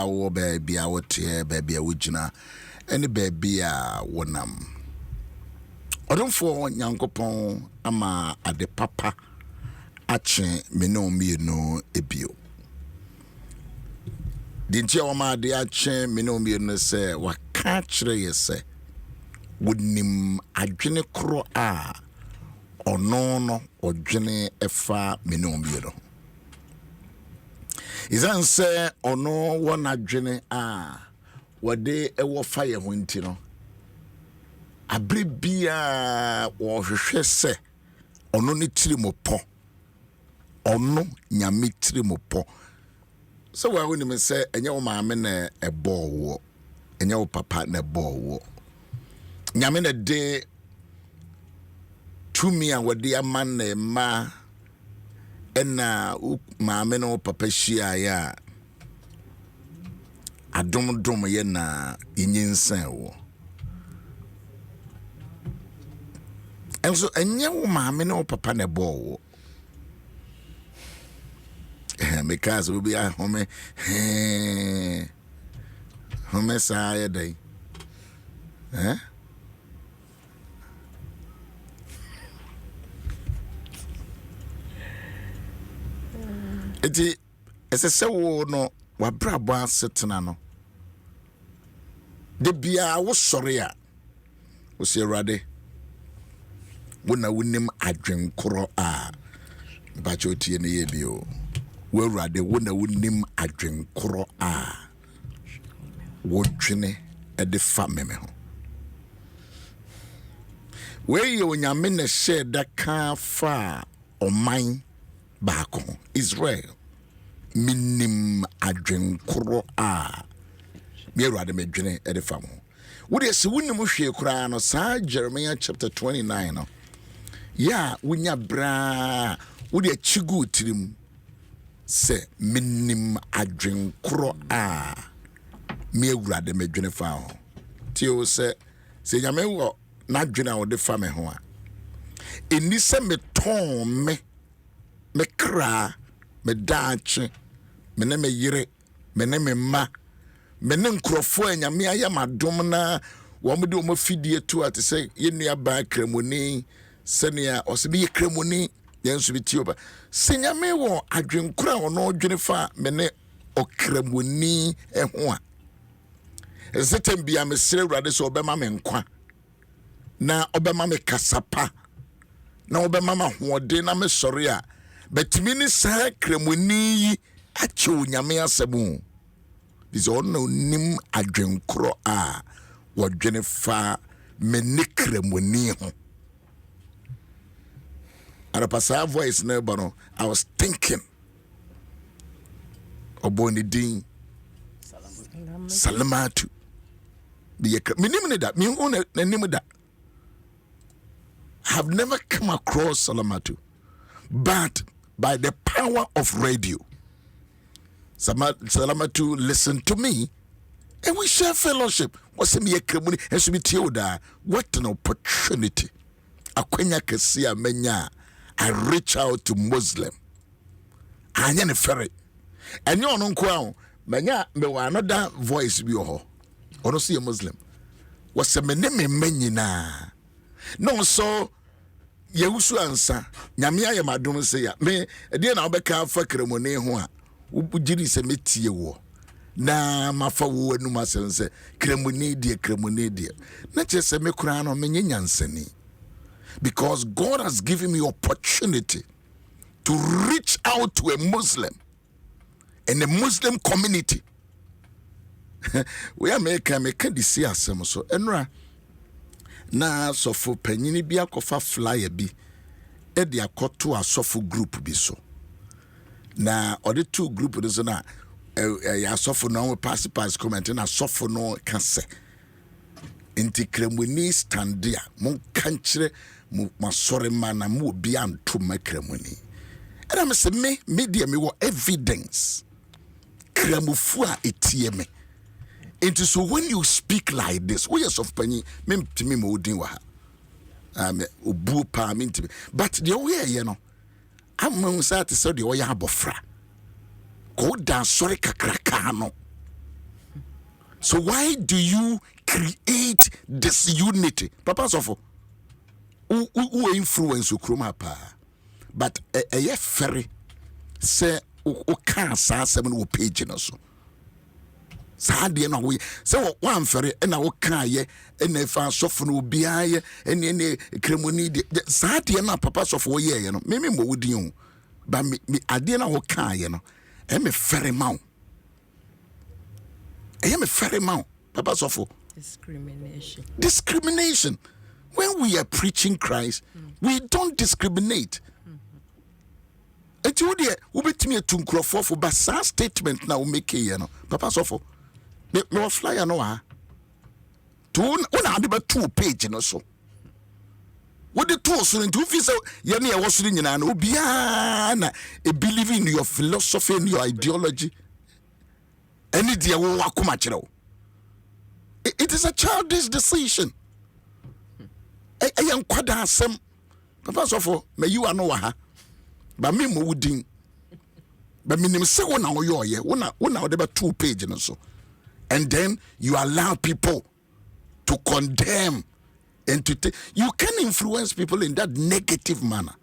awo baby a wote baby a wujina any baby a wonam odonfo nyankopon ama ade papa ache me no mienu ebio dintia wa ma de ache me no mienu se waka kire yese wonim adwene kro a ono no odwene efa me no mienu izan se ono wona dwene a wode ewo fire ho nti no abribia wo hwehwe se ono ne tiri mopo ono nyame tiri mopo so wa woni me se enye wo maame na ebo wo enye wo papa na ebo wo nyame na de tumi a wode amane ma ena maame no papa hia ya adom ye na yinsen wo enso enye wo maame no papa na ebo wo because we be home sa ya dai eti ese wo no wa brabo asetena no de bia wo sore a wo se rade wona wonim adwenkoro a ba chotie ne ye bio wo rade wona wonim adwenkoro a wo dwene e de fa meme ho we ye onyame na she da ka fa oman baako Israel minim adwenkoro a me ruade medwene e de fam ho wo de se wonim hwe kura no sa Jeremiah chapter 29 no ya wonya bra wo de chigu tirim se minim adwenkoro a me ruade medwene fa ho ti o se nyame wo na dwene a wo de fam ho a eni se meton me kra me dache me ne me yire me ne me ma me ne nkrofo anyame ayamadom na wo mo de o mafidie to ate se yenua ba kramoni senia o se be kramoni yensu bi tioba se nyame wo adwenkura ono dwene fa me ne okramoni ho a ezetem bia me sire urade so obema me nkwa na obema me kasapa na obema ma hoode na me sori a betimi ni sa kremoni ache onyame asamu this ono nim adwenkro a wodwene fa me ne kremoni ho ara pasa voice na bano I was thinking oboni din salamatu be minim ne da mi ho na nim da have never come across salamatu but by the power of radio salamatu listen to me and we share fellowship what's me kremuni enso bitioda what an opportunity akwanya kesi amenya I reach out to Muslim anya ne fere enye ono nko a menya me wa another voice bi ho ono see a Muslim what's me ne me manyina no so Owusu-Ansah nyame aye madom se ya me de na obeka fa kremoni ho a ubugiri se metie wo na mafa wo anu masense kremoni die na chese me kura no menye nyansani because God has given me opportunity to reach out to a Muslim and a Muslim community we are make disi asem so enra na sofo panyini bia kofa flyer bi e de akoto asofo group bi so na ode two group no so na ya sofo no pass comment na sofo no ka se enti kremoni standia mon kanchire mo masore ma na mo obi anto makremoni era me se me media me wo evidence kremufu a etie me. Into so when you speak like this, we are of penny, mem to me modin wa. Ubu pa minti. But the way you know, I'm sad to say the way abofra. Go down sorry kakrakano. So why do you create this unity? Papa Sofo, who influence Ukruma pa? But a ferry say o can't say 7 page no so. Sadia no we so one ferry and I can ye and if I soften will be I and any cremoni Sadia na Papa Sofo ye you know. Maybe mo would you but me adena wo can you know. I'm a ferry mount. I am a ferry mount. Papa Sofo. Discrimination. When we are preaching Christ, we don't discriminate. And you dear, we bet me to crofo for but statement now make you know. Papa Sofo. Me flyer no ah. To one 2 page no so. What the two so into fi so ye na e so nyina na obia na e believe in your philosophy and your ideology. Any dia wo akoma kire. It is a childish decision. I am kwada asem. Papa Sofo, me you are no ha. Ba me mo wudin. Ba minim se wo na wo ye. Wo na de ba 2 page no so. And then you allow people to condemn and to you can influence people in that negative manner.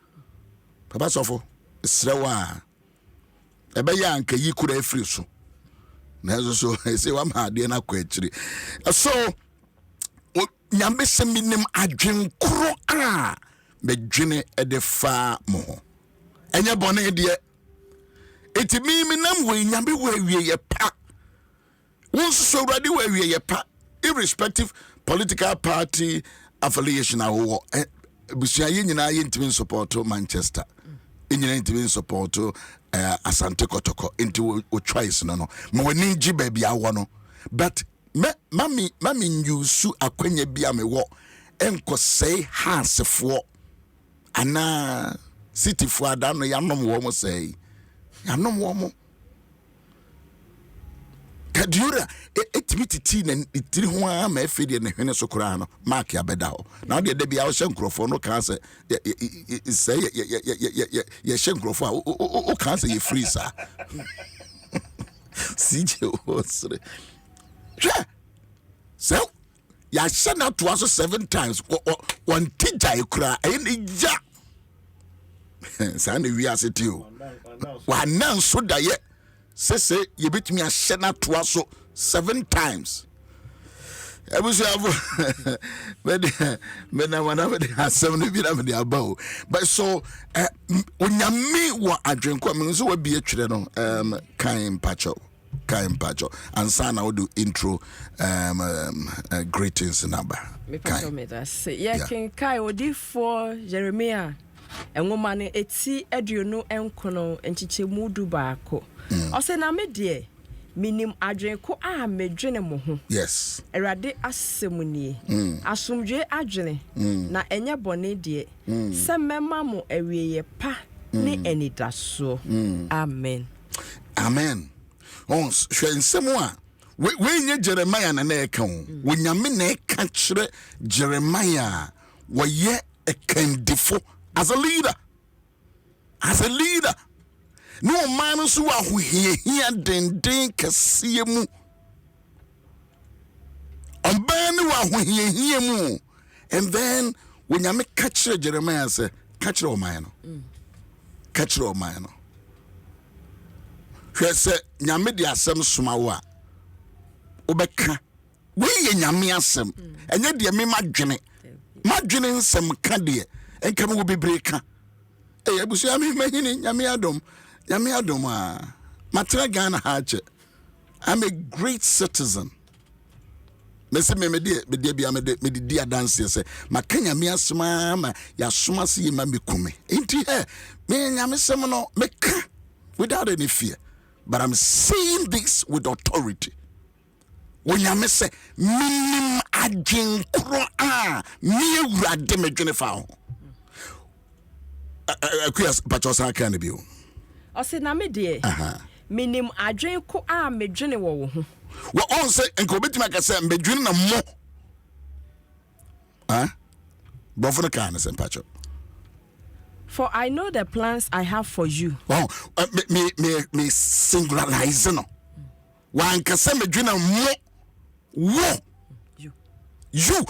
Papa Sofo, srewa. Ebe ya anka yi kura free so. Na so say wa ma de na kwachiri. So nyambe se minim adwen kro a medwene de fa mo. Enye bone de eti mi nam we nyambe we ye pa. Won so ready we ye pa irrespective political party affiliation awo busia ye nyina ye ntimi support Manchester. Nyina ntimi support Asante Kotoko into o choice no ma wani gi ba bia wo no but mami nyusu akwanya bia me wo enko sei hansefo ana cityfo ada no yanom wo mo sei yanom wo mo kadura etimi na itiri ho a ma afedi na hwene so kura no mark ya beda ho na de bia wo hyenkrofo no kan se say ye hyenkrofo o kan se ye free sa CJ osre so ya shena to us 7 times one tija kura e ja sa na wi aseti o wa nan so da ye say you bit me a shena to us 7 times. I was but I want to have 7 bit of the above. But so when you me what I drink, so will be a channel Kaim Pacho. And son I will do intro greetings number. Yeah, can Kai odi for Jeremiah. And woman eti eduno enkono enchiche mudu baako. Ose na me de minim adwen ko a medwene mo ho. Yes. Erade asemunie. Asomdwe adwene na enye bone de. Se mema mo awieye pa ne enidaso. Amen. Amen. Ons hwensemo a we nye Jeremiah na e ka ho. We nyame na e ka kire Jeremiah wo ye e kandifo as a leader. No man so wa here den kase mu. Oban wa here mu. And then when you make catch Jeremiah say catch o man no. Catch o man no. Hwe say nyame de asem soma wo a obeka we ye nyame asem enye de me madwene nsem ka de enka me wo bebre ka abusu ami mahini nyame adom a matra Ghana ha che. I'm a great citizen. Me se me di adanse se makanya me asma ma ya soma se ma me kume enti me nyame sem no meka without any fear, but I'm saying this with authority. When you say minim adwen kro a me urade medwene fa ho akuyas pachosa kan bi o ose na me de minim adwen ko a medwene wo ho wo on say enko betima ka say medwene na mo bofo kan say pacho. For I know the plans I have for you. Oh, me singularize no. Wan ka say medwene mo you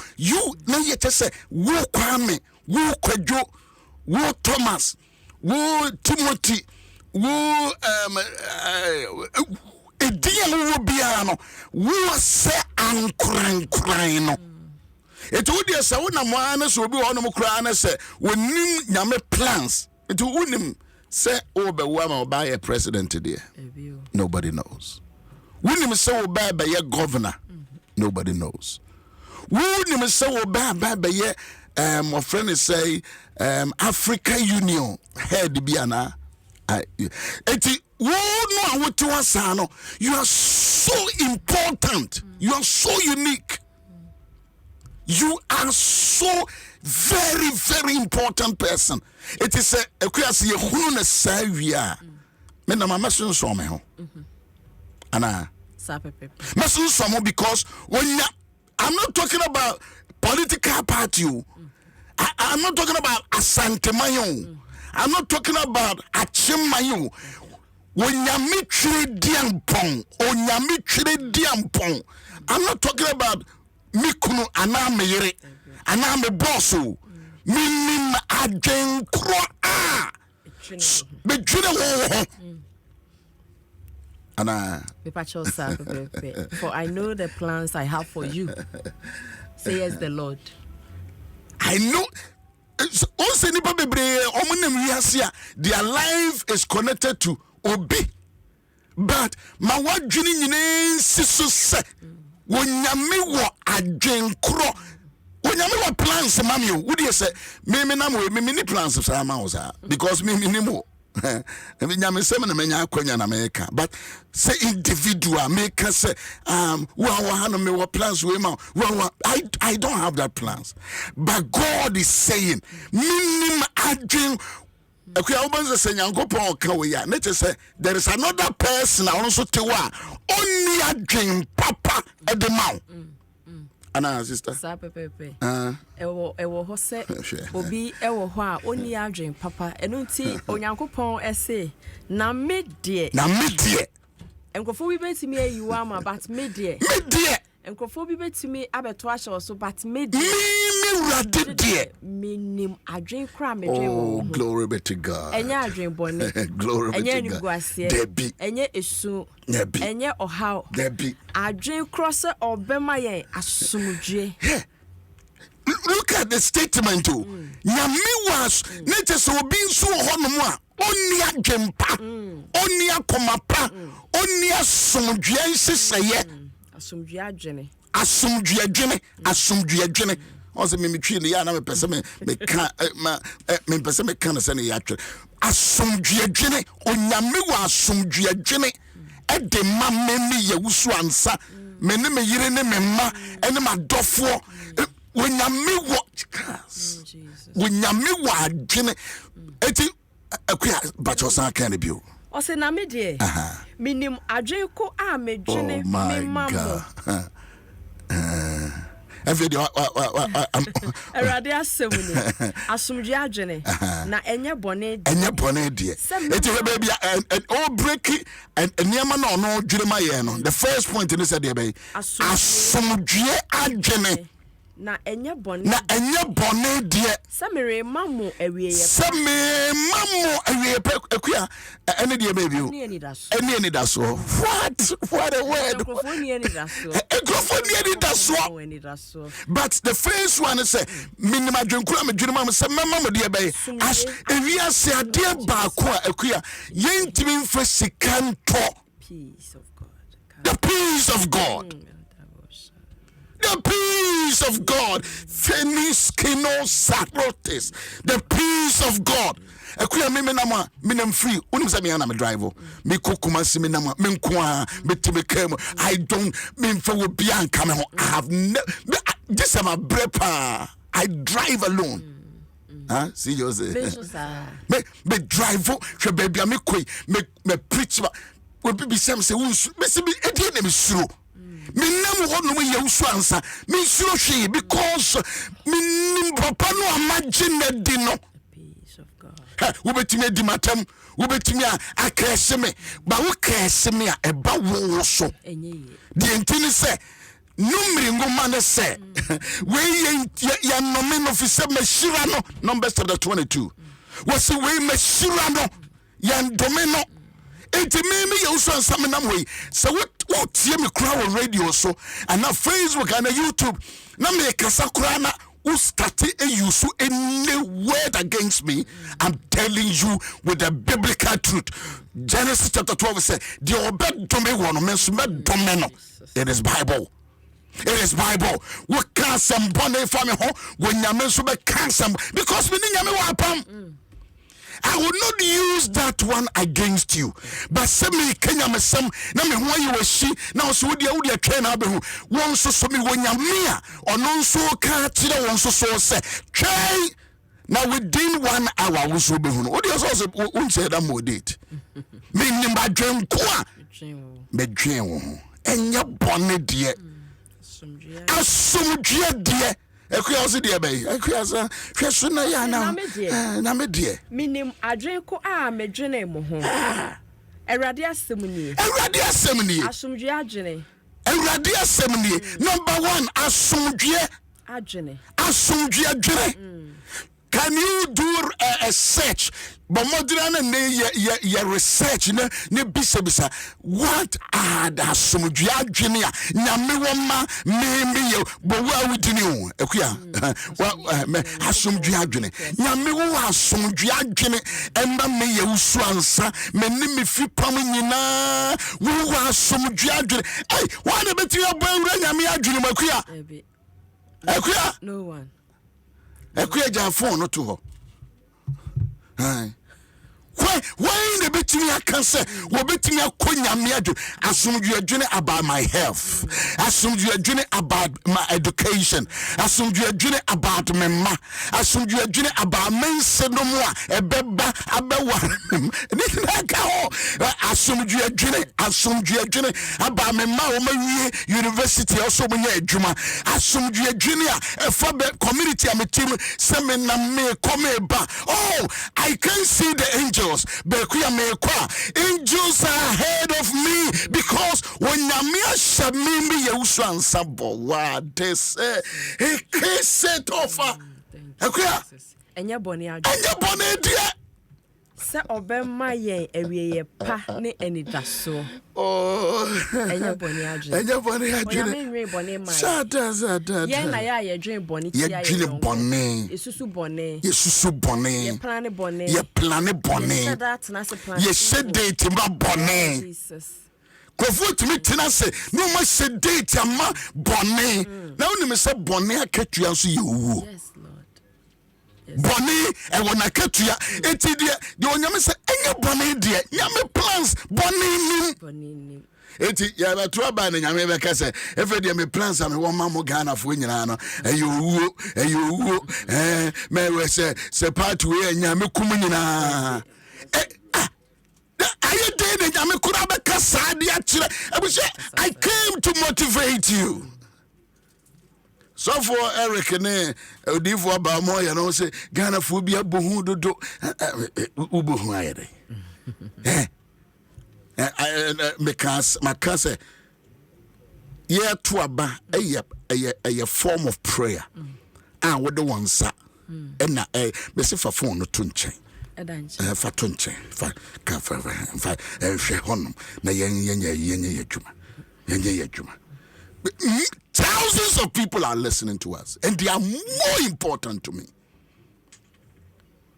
na ye say wo Kwame, wo Kwadwo, wo Thomas, wo Timothy, wo edian wo bia no wo se ankran no eto wo dia sa wo na mo ana so obi wo no mo kra na se wonim nyame plans eto wonim se o be wo ma oba ye president there nobody knows wonim se wo ba ye governor nobody knows wonim se wo ba ye my friend is say Africa Union head bi ana eti wo no awoti wasa no you are so important you are so unique you are so very very important person it is a kwase ye hunu na sawia me na mama so so me ho ana sapepe meso so mo because when I'm not talking about political party I'm not talking about Asante Mayo I'm not talking about Achimayo. Onyame twire diampon, onyame twire diampon. I'm not talking about mikunu ana meyere, ana me boss o. Minim adwen kro a. Be twire ho. Ana for I know the plans I have for you. Says the Lord. I know their life is connected to Obi, but my what Jinin sisu se when yami wa adwen kro when yami wa plans mami would you say me mini plans of Samaosa because me minimo yami se me menya akwanya na America but say individual make say me what plans we ma I don't have that plans but God is saying minim adwen there is another person also to only adwen papa edema ana sister ewo ho se obi ewo ho a oni adwen papa eno nti onyankopon ese na medie enkofo bi betimi ayiwa ma but medie enkofo bi betimi abeto ahye so but medie minim adwen kra medwe wo glory be to God enya adwen bone glory be to God debi enya esu enya ohaw debi adwen cross obema yen asumdwe look at the statement too nyame was nature so obi nso honom a oni adwempa oni akomapa oni asumdwe nseseye asumdwe adwene also me twili ya na me pese me ka me pese me kan se ne ya twa asomdwe adwene onyame wa asomdwe adwene e de ma me ye Owusu-Ansah me ne me yire ne me ma ene ma dofo onyame wo onyame wa adwene eti akua bachosan kan ne bio o se na me de minim adwene ko a medwene me mammo Erade asewuni asumdwe adwene na enye bone die eti baby o break eniema na ono dwurema ye no the first point in said dey asumdwe adwene na enye bone die samere mamu awieye akua ene die baby o ene ni daso what a word but the first one is minima dwenkura medwunuma say mama de be as ewia se ade ba ko akua yentimi mfa sikanto peace of God the peace of God the peace of God Feniskino Saprotes the peace of God akuya me menama menam free unim say me na me drive me kokuma si me nama me nko a betime kam I don't mean for we bia nka me ho I have this am a brepa I drive alone see you say me drive hwe baby me koi me preach we be some say unsu me se be e na me suro minam ho no ye Owusu-Ansah me suro hwe because me papa no imagine di no peace of God wobetimi di matam wobetimi akese me ba wo kese me a eba wo so enye de ntini se numri ngoma ne se we ya nomino fi se mashira no Numbers chapter 22 was we mashira no ya domino enti me ye Owusu-Ansah me nam we so what tie me kra on radio so and na Facebook and na YouTube na me kasa kra na who started a use any word against me. I'm telling you with the biblical truth. Genesis chapter 12 says, "The obed to me one men's domino." It is Bible. It is Bible. We can't some bonnet family home when you mention can't some because we didn't have I will not use that one against you. But send me Kenya me some na me why you she now so dia wo dia train abehu won so me wonya mia ono so ka tire won so say train now within 1 hour wo so behu no wo dia so won say that more date me nim ba dwen ko a me dwen wo enya bone de asomdwe de Ekuyazi de be. Ekuyaza. Hweso na ya na. Na me de. Minim adwen ko a medwene mo ho. Awurade asem ni. Awurade asem ni. Asomdwe adwene. Awurade asem ni. Number 1 asomdwe adwene. Asomdwe adwene. Can you do a search? But modern ne research ne bisa what are the asomdwe adwene a nyame wo ma me ye bo wa witini o ekuya asomdwe adwene nyame wo asomdwe adwene emba me ye Owusu-Ansah me ni me fi pam nyina wo asomdwe adwene hey why na beti abo awura nyame adwene makuya ekuya no one ekuya ja phone no to ho hey why the betting I can say, what betting I assume you are dreaming about my health, assume you are dreaming about my education, assume you are dreaming about my ma, assume you are dreaming about men said no more, a beba, a bewa, assume you are dreaming about my ma, university also when you're a drummer, assume you are dreaming for the community, I'm a team, seminar me come back. Oh, I can see the angels. Angels are ahead of me because when Namia Shamimi Owusu-Ansah what they say a case set offer. And your bonnet, dear. Sir Obama ye a pa ne any dasso. Oh, and your bonnet, and your bonnet, shut us at I dream bonnet, bonnet, Susu bonnet, Susu bonnet, plan bonnet, ye plan bonnet, that's not a plan. Ye said date about bonnet. Jesus. Kofu to me tina say no much said date ama bonnet. Now you say bonnet I catch you so you. Yes, Lord. Bonnet and when I catch you, it's the onyame say any bonnet dear. Nyame plans bonnet. Eti ya ba to aba na nyame be ka say every day me plans am won ma mo Ghana fo nyina no ayo me we say part we nyame kum nyina ayo dey na nyame kura be ka sa de a kire I came to motivate you. So for Eric ne odifo aba mo ya no say Ghana fo bia bohu dodo ubohu ayede Makase yeah to aba a form of prayer what the one sa and na me se fa phone no to nchen fa to nchen fa ka fa hwe honum na yenye adwuma thousands of people are listening to us and they are more important to me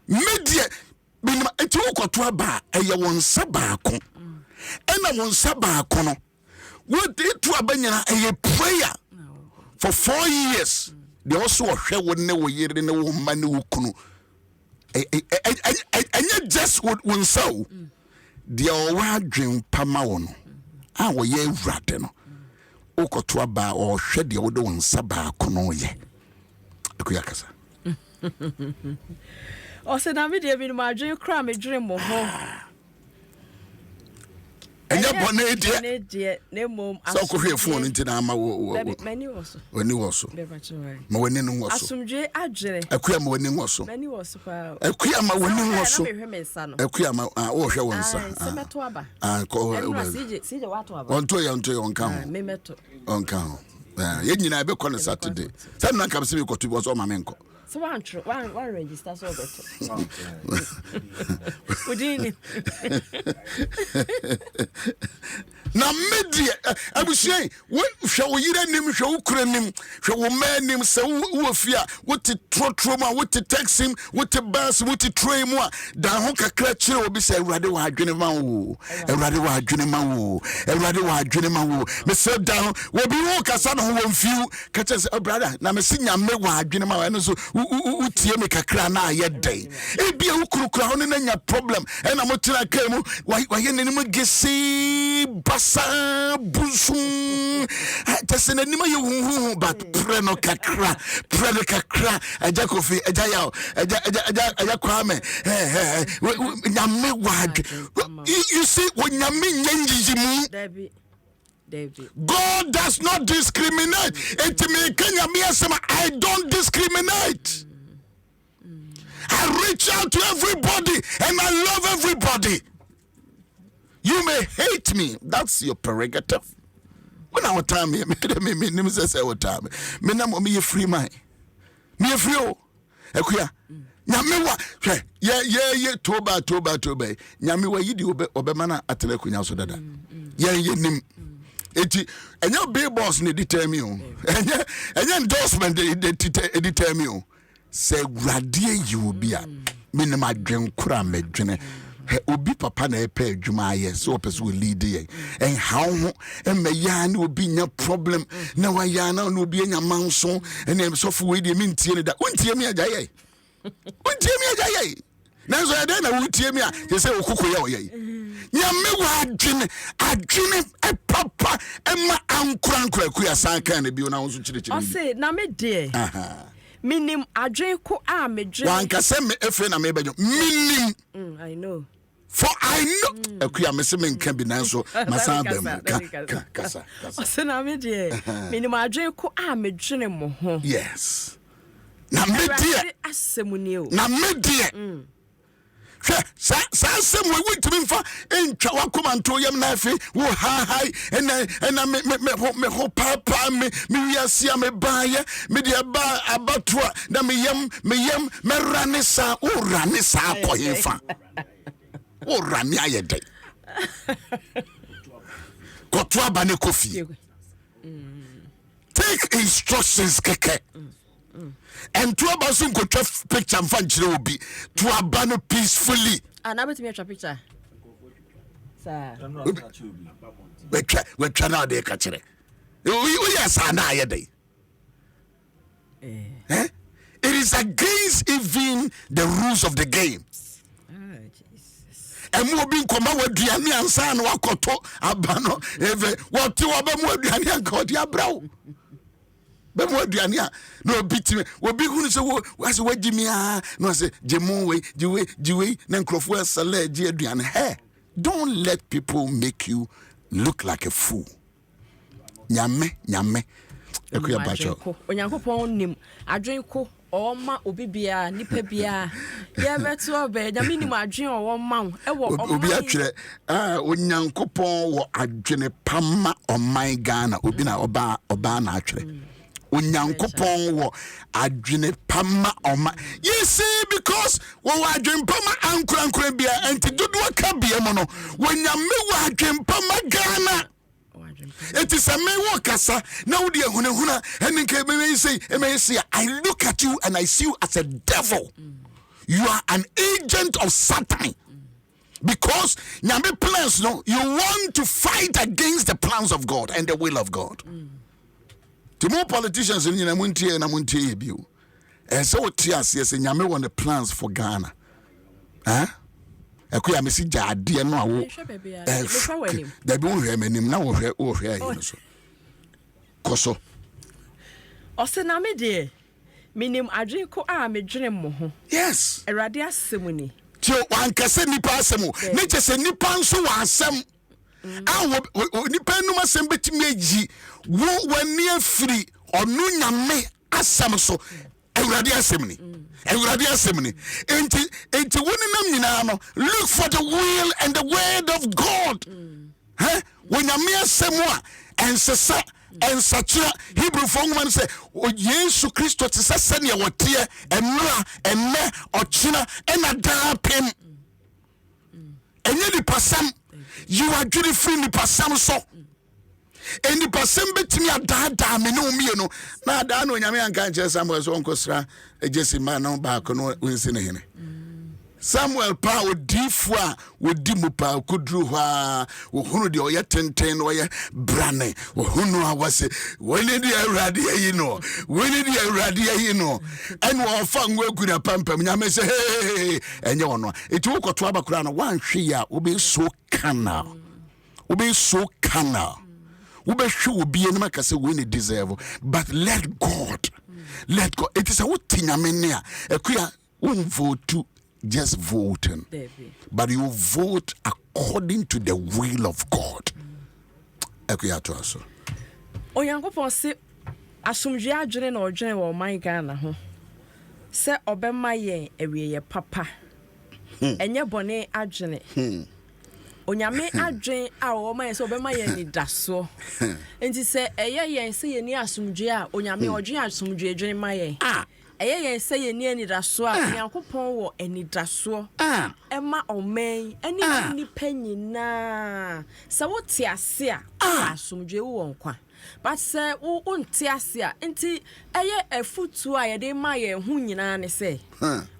media bin eti wokoto aba won sa baako ena won sa baako no what to abanyana prayer for 4 years they also hwe won ne wo yire ne wo ma ne wo kunu enya just won so they wa dwen pama wo no a wo ye wrade no wokoto aba o hwe de wo de won sa baako no ye akuyakasa O se na me de bi ma dwen kra me dwen mo ho. Enya bone de ne mom so ko hwe phone ntina ama wo mani woso. Wani woso. Ma wani no woso. Asumdwe adwere. Akuya ma wani woso. Mani woso pa. Akuya ma wani woso. Akuya ma wo hwe wonsa. Se meto aba. Ko sije wato aba. Onto ya onka ho. Me meto. Onka ho. Ye nyina be kon Saturday. Say na kam se be kotu bo so ma menko. So one register so better. Within na media abusie wo hwe wo yire nim hwe wo kura nim hwe wo man nim se wo fia wo te trotro ma wo te taxi wo te bus wo te train mu a da ho kakra kire obi se Awurade wa adwene ma wo Awurade wa adwene ma wo Awurade wa adwene ma wo me se down wo bi wo kasa no wo mfiu ka che se brother na me se nyame wa adwene ma wo eno so wo tie me kakra na aye dai e bia wo kurukura ho ne na nya problem e na mo tira kai mu wa ye ne mu gesi basa busum tese na nima ye hu but preno kakra aja kofi aja yaw aja kwame nyame wad you see when nyame nyanjiji mu David. God does not discriminate. I don't discriminate. I reach out to everybody and I love everybody. You may hate me. That's your prerogative. When I time me say what time. Me na me free mind. Me free o. Ekuya. Nyame wa hwe ye toba. Nyame wa yidi obemana ateleku nya so dada. Ye nim. Eti enya big boss ne determine o. Enya endorsement de determine o. Say radie you be a me na madwen kura medwene. Obi papa na epe adwuma ye so person will lead ye en how ho en me ya na obi nya problem na wa ya na obi nya manso en em so fu we de mintie ne da untie me agya ye na so ya de na untie me a ye say okuko ye oye nya me wa adwene e papa e ma ankura ku ya san kan na bi na won so chire o say na me de minim adwen ko a medwe wan ka se me efe na me bejo minim I know. For I know akuya me se me nka bi nan so masan bam kasa o se na me de minim adwen ko a medwene mo ho yes na me de asemuni o na me de sa sem we witimi mfa entwa wakoma nto yam na afi wo hi ena me ho papa me wiase me baaye me de ba abatua na me yam me rane sa o rane sa akoyefa o rane ayede kotwa bane kofi take instructions keke and to about some go picture and fan obi to abano peacefully. And I bet me a picture. Sir. We try now de catch it. We are sana yede. It is against even the rules of the game. And mo bin koma waduane ansa na wakoto abano eve what you aba mo waduane anka odi abrawo. Be mo aduane a no obitime obi hunu se wo ase wagimia no se jemu we jiwe na nkrofo asala agi aduane he don't let people make you look like a fool nyame ekuya bacho onyankopon nim adwen ko oma obi bia nipa bia ye beto obe nyame nim adwen o ma e wo obi atwere onyankopon wo adwene pama oman Ghana obi na oba na atwere onyankopon wo adwene pama oma you see because wo adwene pama ankurankura bia enti dodo aka bia mo no wonyame wo adwene pama Ghana. It is a me kasa now the huna and then say I look at you and I see you as a devil. You are an agent of Satan. Because nyame plans no you want to fight against the plans of God and the will of God. The more politicians in Namunti and Namunti you. And so yes nyame want the plans for Ghana. Huh? Akuya mesi jade no awo da bi wo hwemenim na wo hwe ayi so koso o se na me de minim adwen ko a medwene mo ho yes erade asemuni ti wan kase nipa asemu ne chese nipa nso wa asem a nipa numa asem betimi agi wo wani afiri onu nyame asem so Ewurade asemni enti wonenam nyina no look for the will and the word of God when nyame asemu a ensesa and such a Hebrew woman say, "O Yesu Christo to send ya what tear and ra and me or china and a damp him." And yet the person you are duty free the person so. And the person bet me a dad me no na da no nyame anka nche Samuel so nkosra ejesi man no back no winsi ne hene Samuel pa odifo a wodi mu pa kudru ha wo hunu de oye tenten no oye brane wo hunu a wase woni de awrade yi no en wo fa ngwa kura pampam nyame se hey enye wono eti wo koto abakura no wan hwe ya wo be so kana Ubeshu will be any case when it deserve, but let God. It is a what thing I mean here. A queer won't vote to just voting, but you vote according to the will of God. A queer to us. Oh, young people say, Asumjia Jane or General my Ghana. Say, Obema ye, a papa, and your bonnet adjane. Onyame adwen a wo man so be ma ye ni daso enti se eye se ye ni asumdwe a onyame odwen asumdwe dwen ma ye eye se ye ni ani daso a Nyankopon wo ani daso ema omen ani ni panyina se wo te ase a asumdwe wo nkwa but se wo nte ase a enti eye afutu a ye de ma ye hu nyina ne se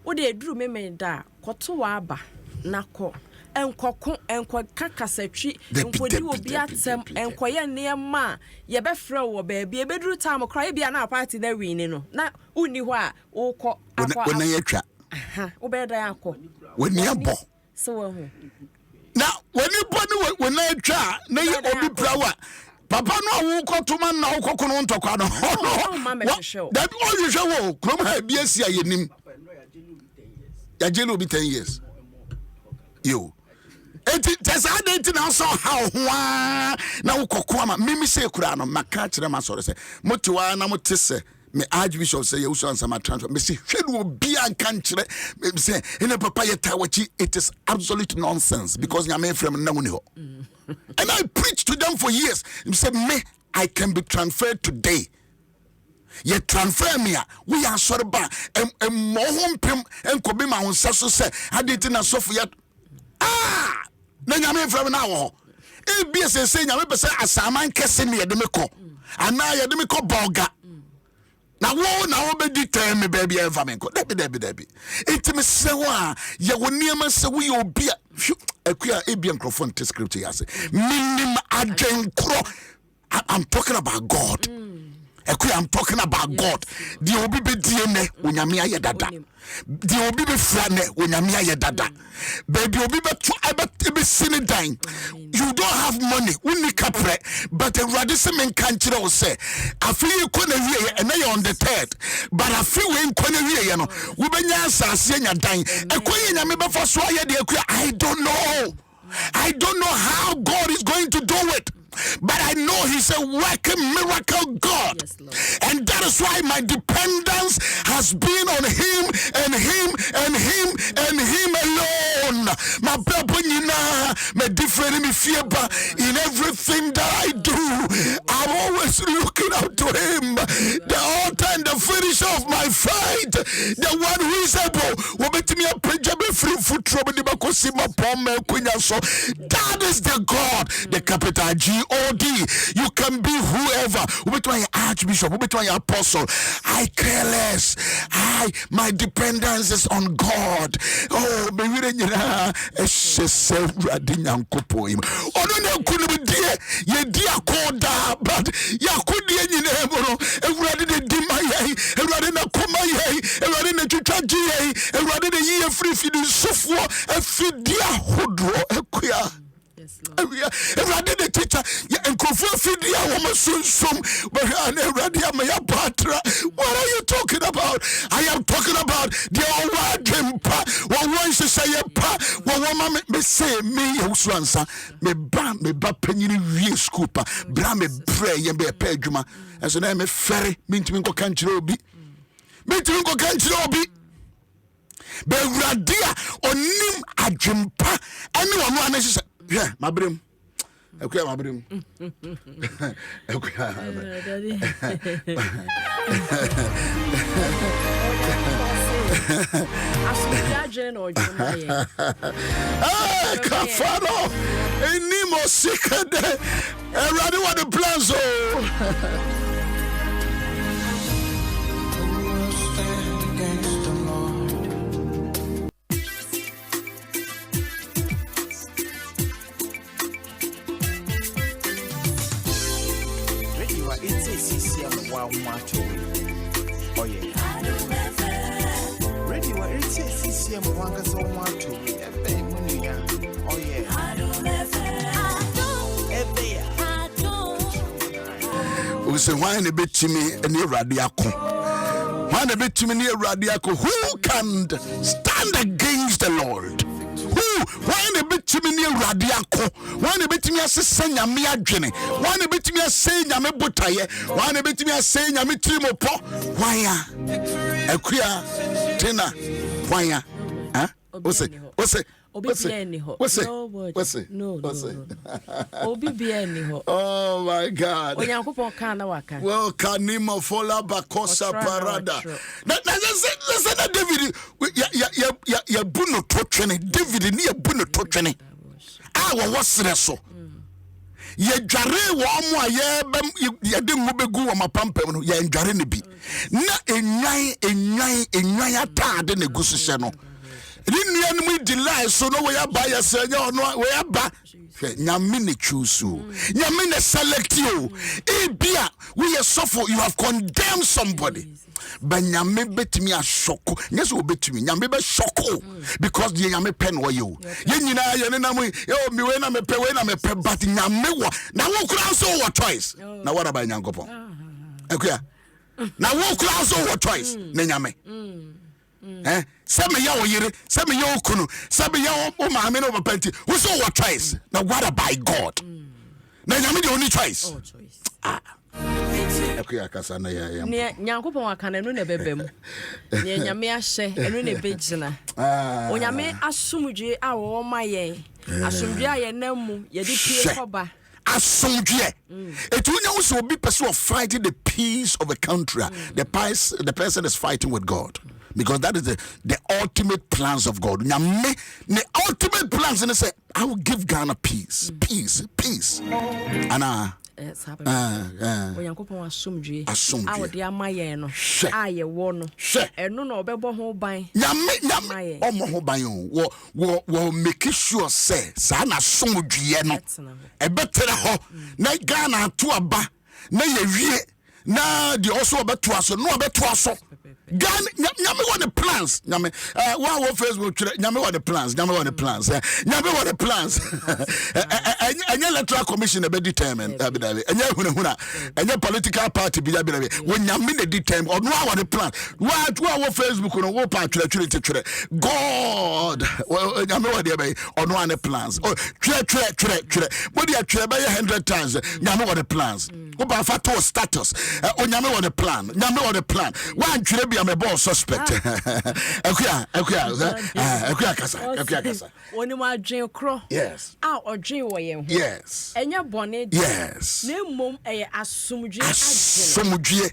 wo de eduru memenda koto wa aba nako enko kakasatwi enkodi obi atem enkoye neema ye be frɛ wo baabi ebeduru time kra bia na party na win no na uni ho a wokɔ akɔ wona yatwa wo be da akɔ woni abo so wo ho na woni bo ni wona yatwa na ye obi prawa papa no wokɔ toma na wokɔ no ntɔkwa no that all you show wo krom ha bia sia yenim ya jelo bi 10 years yo eti tesa date na so how na wokoko ama mimi se kura no maka kire ma so se motiwa na motese me archbishop say Owusu-Ansah ma transfer me say hwedu obi anka nkire me say ene papa yeta wachi it is absolute nonsense because nyame frem na woni ho and I preached to them for years me say me I can be transferred today ye transfer me we are sorry ba mo ho mpem enkobi ma ho nsa so se adeti na sofo ya na nyame frem na wo e bia se nyame pese asaman kese ne yede meko ana yede meko boga na wo bedi time baby ever menko debi etime se wo a ye wo niam se wo ye obi a akua e bia microphone te script yase minim adwenkro I'm talking about God. I'm talking about God. The obi be DNA onyame aye dada. The obi be frane onyame aye dada. Baby obi be sin dying. You don't have money, uni kapre, but a radism in country will say, I feel you couldn't hear and they on the third, but I feel in Korea, you know, we be nyasa senior dying. A queen yamiba for swaya de I don't know how God is going to do it. But I know he's a working miracle God. Yes, and that is why my dependence has been on him and him and him and him alone. My papa my different in everything that I do. I'm always looking out to him. The author and the finisher of my fight. The one who is able. That is the God. The capital God. You can be whoever. Ubetwa archbishop, ubetwa apostle. I care less. My dependence is on God. Oh, maybe nyina esese radinyankopo im. Ono ne kunu die ye dia koda but yakudie nyina ebono ewurade de dimaye ewurade na komaye ewurade na twitwagie ewurade de yiye free sofo afidia hodro ekua. Everybody the teacher and what are you talking about? I am talking about the old dream. One wants to say one woman may say me Owusu-Ansah me ba penny real scooper bra me pray and be a pedjuma as an name ferry mean to go country obi be radia onim adwempa anyone one is yeah, my brim. Ekuya mabrim. Ekuya. Hey, Kafano. Enimo sikade. Everybody want the plans, oh. It's a CCM one match. Oh, yeah. Ready, what it's a CCM one gas on match. Oh, yeah. We say, why in a bit to me near Radiaco? Why in a bit to me near Radiaco? Who can stand against the Lord? Why in a bit to me near Radiaco? Why in a bit to me as a senya mea jenny? Why in a bit to me as saying Yame Butaye? Why in a bit to me as saying Yame Trimopo? Why a queer Tina? Why? Huh? What's it? What's it? What's it? Oh my God. Well, Kanimo Fola Bakosa Parada. Listen, David, ya Buno Tochene, David, near Buno Tochene. Our what's the so? Ye jare wa mo ye de ngobegu wa mapampem ye njare ne bi na enwan atade ne gusushe no ni anu delay so no we aba ya senya ono we aba nyame ne choose nyame ne select you e bia we suffer you have condemned somebody but nyame betimi ashoko nyeso obetimi nyame be shoko because the nyame pen wo you ye nyina ye ne nam yo mi we na me pe but nyame wo na wo kura so wo choice na what about nyankopon akuya na wo kura so wo choice na nyame Some ya yere, some ya kunu, some ya o maame no papa who so what choice? Now what about God? Now nyame the only choice. Oh choice. Akuya kasa na ya. Ne nyankopon aka na no na bebem. Ne nyame ahye eno na begina. Onyame asomdwe a wo maye. Asomdwe a ye namu ye di pie koba. Asomdwe. It will also be person of fighting the peace of a country. The person is fighting with God. Because that is the ultimate plans of God. The ultimate plans, and they say, I will give Ghana peace. Peace. And it's happening. When you go for asomdwe, I would dear my no. I won. And no bebo ho ban. Nyame omo ho ban wo make sure say sa na asomdwe no. E better ho na Ghana to aba na ye wie na the also obeto aso no obeto aso. Nyame want the plans. Nyame wow Facebook Nyame want the plans. Nyame want the plans. Any electoral commission be determined. Any political party be when Nyame determined or no want the plan. What Facebook no wo pa tire. God Nyame want the or no want the plans. Oh tire. What you tire by 100 times. Nyame want the plans. Go ba fato status. Nyame want the plan. Nyame want the plan. One tire be I'm a boss suspect. Akuya kasa. When you are dream crow. Yes. Or dream way. Yes. And your bonnet. Yes. No mum a asumdwe.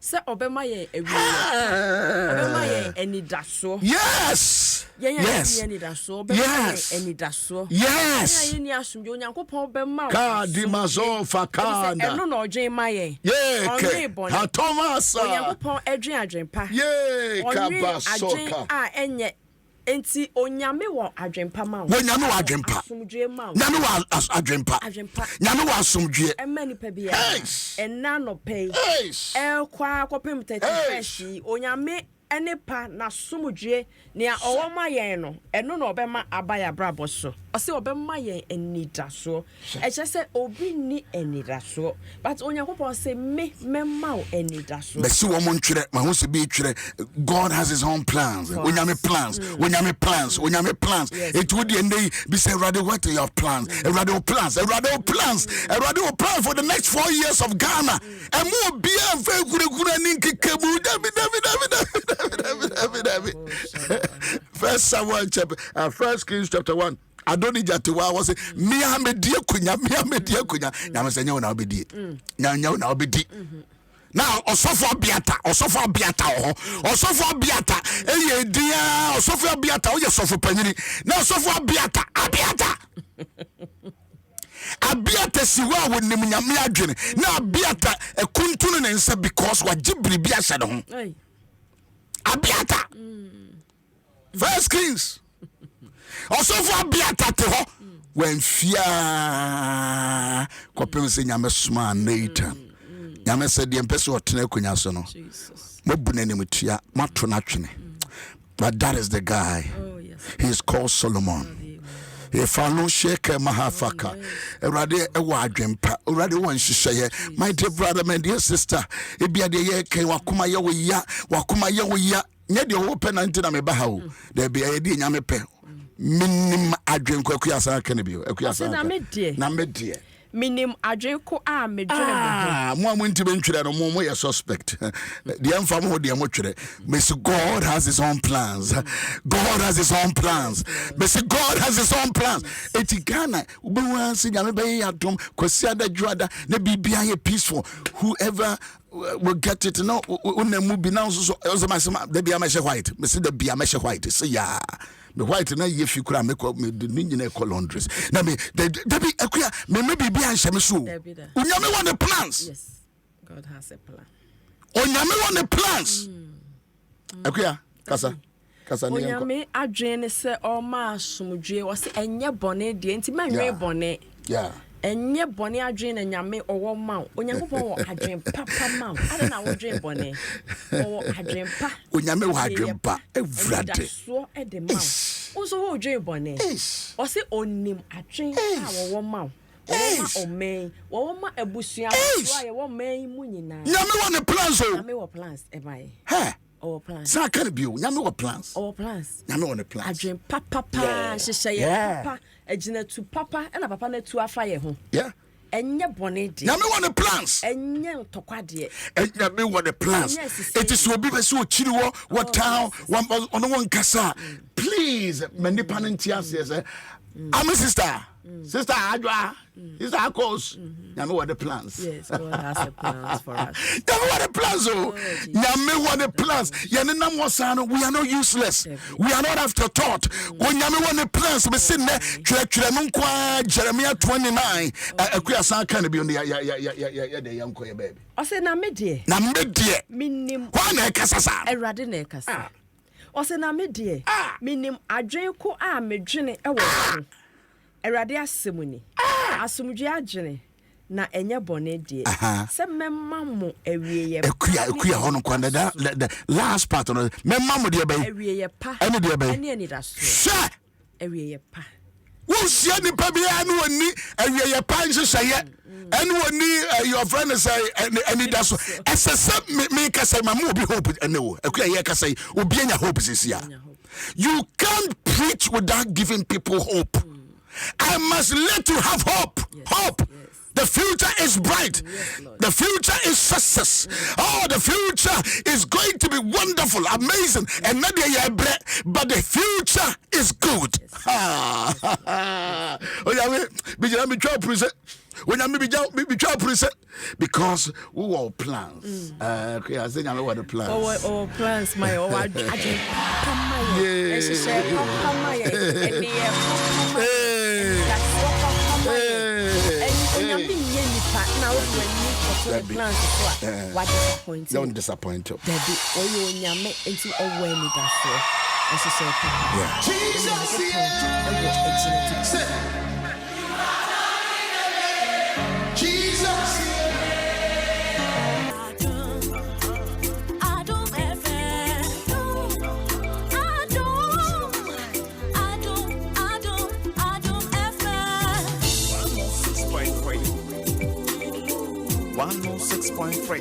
Say obema ye ewi. Obema ye eni daso. Yes. Yes. Eni daso. Yes. Eni daso. Yes. Eni asumdwe onyankopon obema. Ka di mazo fakanda. Eno no odwen maye. Ye. Ha Thomas. Onyankopon edwen adwenpa. Ye. Ka basoka. Enye enti onyame wo adwenpa ma wo. Nyame wo adwenpa. Asumdwe ma wo. Nyame wo adwenpa. Nyame wo asumdwe. Emani pa bia. Enna no pay. Kwa kopem 31 onyame ene pa na sumdwe ne owoma yen no eno no obema abaya brabo so ose obema yen enidaso e che obi ni enidaso but onyankopon say me memma o enidaso be si wo mo ntwere ma ho se bi twere. God has his own plans. Onyame plans. It would end be say rather what are your plans? Rather plans for the next 4 years of Ghana. And more be a very good ninki kebu David. First Samuel chapter, 1 Kings chapter 1. Adoni Jatiwa was me ame die kunya. Nyame se nyawo na obedi. Nyawo na obedi. Now osofo biata ho. Osofo biata eye dia osofo biata o ye sofo panyini. Na osofo biata abiata siwa wo nim nyame adwene. Na abiata ekuntunu ne nsa because wa gibri bia hye ho. Abiata. First Kings. Osofo abiata te ho. When fear kopem se nyame soma Nathan. Nyame said the empese otena akunya so no. Mobuna ne mutua mato na twene. But that is the guy. Oh yes. He is called Solomon. If I no shake mahafaka, Erade ewa adwempa, Erade wan hyehyeye. My dear brother, my dear sister, ebia de ye kan wakoma ye wo ya, nye de open na me ba ha o. De bia ye de nyame pe. Minim adwenko akuasa kan bio, akuasa. Na me die. Minim adwenko a me dwene mo amunti be ntwere no mo ye suspect. The emfa mo de mo twere. Miss God has his own plans. God has his own plans. Miss God has his own plans. Eti Ghana ubewa si nyame be yadom kwasi adadwada na bibia ye peaceful. Whoever will get it no unemu bi na so my de bia me white. Me see de bia me white. Say ya. The white na ye fi kura me nyina call laundries na me debi akuya me bibi anhye me so onyame want the plans. Yes, God has a plan. Onyame want the plans. Akuya kasa ne yanko Onyame adwene se o ma asomdwe wo se enye bone de enti manwe bone. Yeah. Enye bone adwene nyame owo ma onyankopon wo adwen papa ma ada na wo dwen bone wo adwen pa onyame wo adwen pa evrade so e de ma wo wo dwen bone wo se onim adwen a wo ma omen wo ma abusua so aye wo man mu nyina nyame wo ne plans o nyame wo plans e bai he our plans. Sa can be nyame wo plans. Our plans. Nyame wo ne plans. Adwen papa hyehyeye papa agina tu papa e na papa na tu afa ye ho. Yeah. Enye bone de. Nyame wo ne plans. Enye ntokwa de. Nyame wo ne plans. It is obi be so chiri wo town ono won kasa. Please many panentias yes. I'm a sister. Sister Adwa. Sister Akos. Nyame what the plans. Yes, God has a plans for us. Nyame what the plans oh. Nyame what the plans. Yene nam wasano we are not useless. We are not after thought. When Nyame what the plans we sin ne twere no kwa Jeremiah 29. Akuya san kan bi on ya de yanko ye baby. O se na me de. Na me de. Minim. Kwa na kasasa. Erade na kasa. O se na me de. Minim adwen ko a medwene e wo. Erade asemuni. Asomdwe adwene na enye bone die. Se memma mo awieye. Ekuya hono kwanda the last part on memma mo de be. Awieye pa. Ene de be. Ene da so. Sha. Awieye pa. Wo sia ni pa bia no ani awieye pa nhyehyeye. Ene woni your friend say ene da so. Esese me ka say mama obi hope ene wo. Ekuya ye ka say obi anya hope sisia. You can't preach without giving people hope. I must let you have hope. Yes, hope. Yes. The future is bright. Yes, the future is success. Oh, the future is going to be wonderful, amazing. And not but the future is good. Oh, yeah, when I'm because we all plans. Okay, I think I know what the plans. Oh, plans, my don't disappoint you.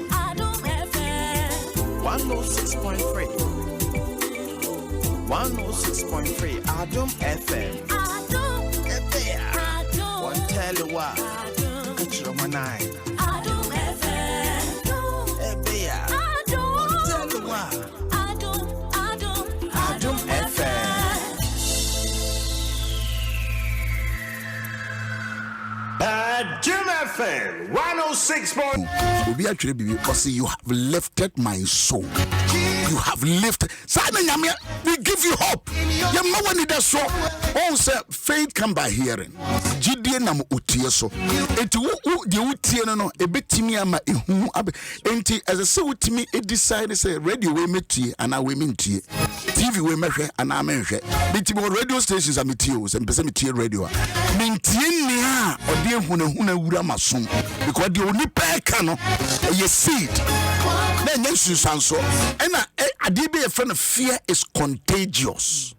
Adom FM 106.3 106.3 Adom FM One tell you what Catch your man Adom FM One tell you what Adom FM 106.3. Obi actually be because you have lifted my soul. You have lifted. We give you hope. You know when it does so. Also, faith come by hearing. Gideon nam utie so. Enti the utie no ebetimi ama ehu abe. Enti as a say utimi e decide say radio we metie and we metie. TV we mehwe and amenhwe. Bitimi radio stations am tie o. Se mpese metie radio a. Mentie ni a ode ehuna wura masom. Because the only peka no ye seed. Then yes, you sound so. And adibe a friend of fear is contagious.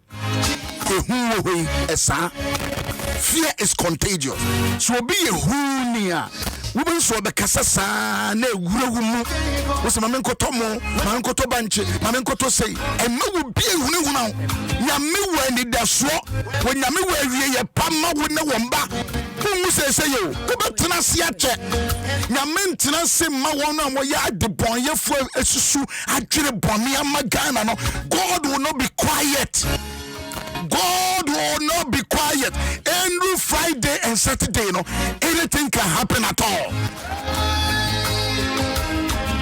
Fear is contagious. So be a hunia. Women saw the Casasa, ne Gurumu, was a Mamenko Tomo, Manko Banche, Mamenko to say, and no will be a Hunu now. Yami when it does so, when Yami were a Pama with no one back. Who says, you go back to Nasiache. Yamin Tenasi Mawana, where you had the boy, your friend, a susu, I did a Bonia Magana. God will not be quiet. God will not be quiet. Every Friday and Saturday, anything can happen at all.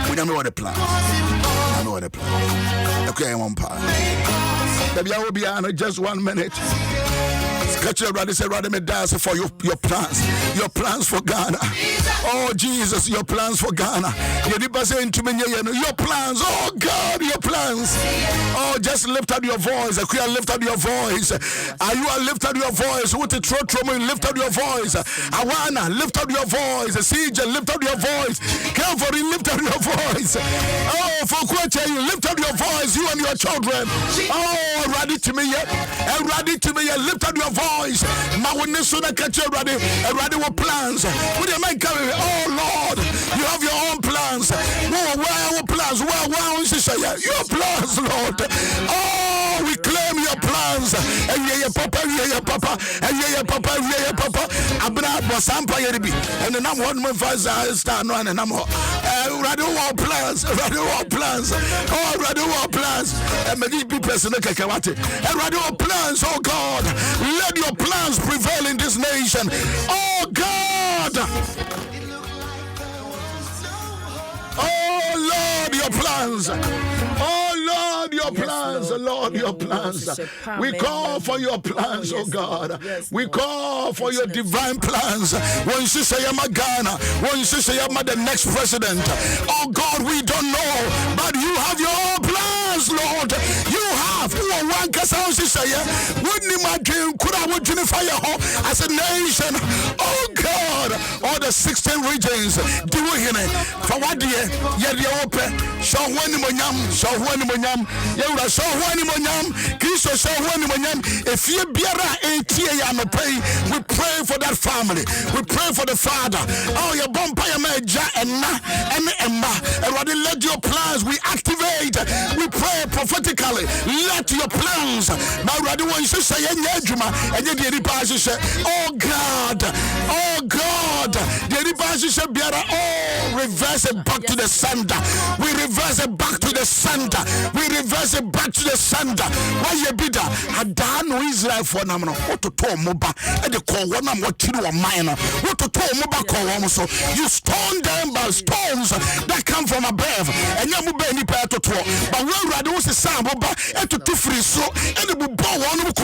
We don't know what the plan. I know what the plan. Okay, one part. Maybe I will be on just 1 minute. Catch your brother, say, rather me dance for your plans for Ghana. Oh Jesus, your plans for Ghana. Your plans, oh God, your plans. Oh, just lift up your voice. Lift up your voice. Are you lift up your voice? With the throat trauma, lift up your voice. Awana, lift up your voice. CJ, lift up your voice. Calvary, lift up your voice. Oh, for Kwacha, you lift up your voice, you and your children. Oh, ready to me yet? And ready to me yet? Lift up your voice. Now when this one catch you ready with plans. With your mind carry, oh Lord, you have your own plans. Where our plans? Where is your plans, Lord? Oh, we claim your plans. And yeah, papa, and yeah, papa. Abra Bosampa Yeribi. And then I'm 1 month start on and I'm radio plans. Oh, radio plans. And many people kakawati. And radio plans, oh God. Let your plans prevail in this nation. Oh God. Oh Lord, your plans. Oh Lord, your plans. Lord, your plans. We call for your plans, oh God. We call for your divine plans. When you say Ghana, when you say the next president, oh God, we don't know, but you have your own plans, Lord. You have one as a nation. Oh God, all the 16 regions doing it. For what year? Open. Show one monyam. Yura show one monyam. Christo show one monyam. If you biara we pray for that family. We pray for the father. Oh, your bumpire meja and Emma. And rather let your plans we activate. We pray prophetically. Let your plans. Now rather when you say and then oh God, the biara, oh, reverse it back to the sender. We reverse it back to the sender. Why you be that? Adano Israel for Namano. What to tell Moba and the call one of what you know minor. What to tell Moba call so you stone them by stones that come from above. And you move any part to talk. But when Rados is Samba and to free so and the bow one of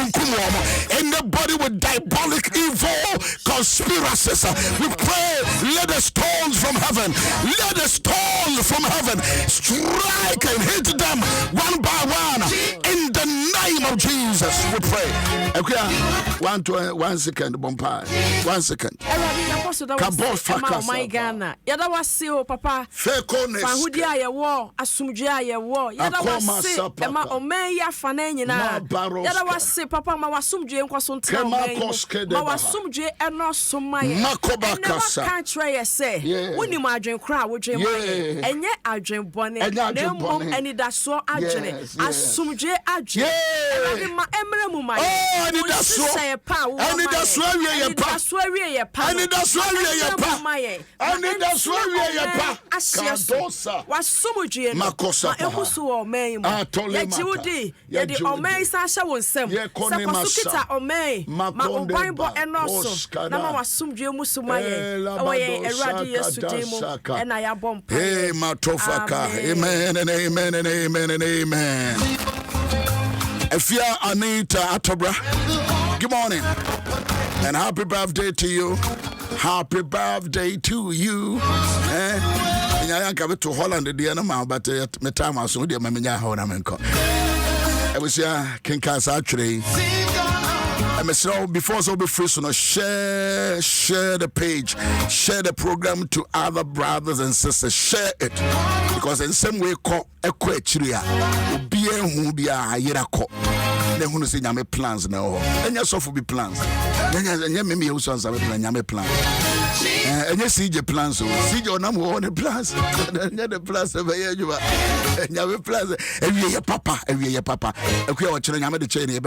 and the body with diabolic evil conspiracies. We pray, let the stones from heaven, strike and hit them one by one in the name of Jesus. We pray. Okay, 1 second, Bompire. 1 second. My Ghana. Yada was seal, Papa. Faithfulness. Fahudia ya war, Asumjia ya war. Yada was seal, Emma Omeya Fanenina. Yada was seal, Papa, my Wasumji and Quasunta. Mawasumji and no Sumaya. Makobakasa. Can't try say. When you imagine crowd, would you and yet I dream bonnet and any that saw Ajane. Asumje Ajane. ma emre mu ma oh ni da so ani da so awie ye pa ani da so awie ye pa ani da so awie ye pa kadosa wasomudwe no ma ehusu o man mu ye jiwudi ye di o man sa hye won sem sa pasukita o man ma o bible enoso na ma wasomdwe mu so ma ye o ye erade yesu dimo e na ya bom pa hey matofaka amen and amen and amen and amen. Efia Anita Atobra, good morning and happy birthday to you. Happy birthday to you. I can't to Holland the end but my time I saw them. I was here, King Cass actually. Before so be free, so share the page, share the program to other brothers and sisters. Share it because in some way, call a quetria, be a who be a yerako. Then who say yame plans now, and your soft be plans. Then you may also have yame plans. And you see your plans, so see your number one plans. The plans of a year you are, and you have a plans every year, papa, every year, papa. Okay, I'm going to chain, you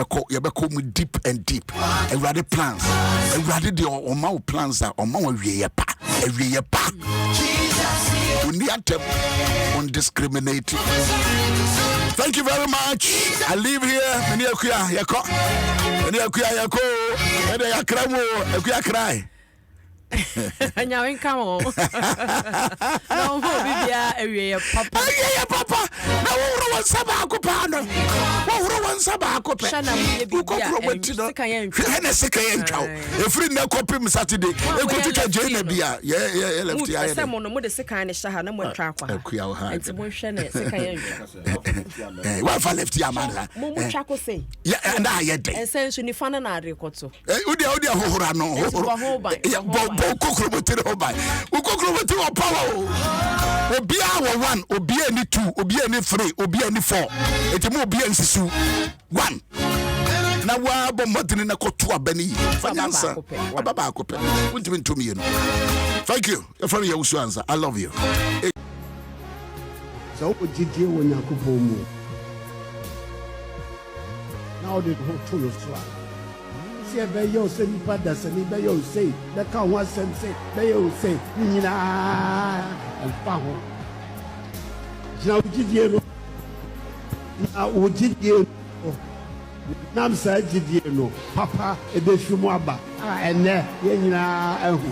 deep and deep. And rather plans, and rather the or plans are on my year, every year, pa. We need to undiscriminating. Thank you very much. I live here. Cry. Nyawin kamo. No ho bibia ewie papa. Ewie papa. Na wo ro saba akopano. Wo ro saba akope. Ukokro wetino. Hene sekaye ntwaw. Efri na kopim Saturday. Ekotika je na bia. Yeah left ya. Ese mo no mo de sekan ne hya na mo ntwa akwa. Akua ha. Enti mo hwe ne sekaye ntwa. Wa fa left ya man. Mo twa ko sei. Yeah and I ye dey. Ese nso ni fa na arekoto. Udi hohora no. Yeah Ukokro Ukokro power. Obia 1, obia ni 2, obia ni 3, obia ni 4. Etimo obia nsisu 1. Na wa bomodini na kotu abani. Fanyansa. Ababa akope. Untimi ntumi no. Thank you. Your friend Owusu-Ansah. I love you. So ojidie wo Nyankopon mu. Now the whole to us. Be yo say nipa da say be yo say the kan wa say be yo say nyina alfa ho jina ujidie no na ujidie no nam sa ujidie no papa ebe fimu aba ene ye nyina ahu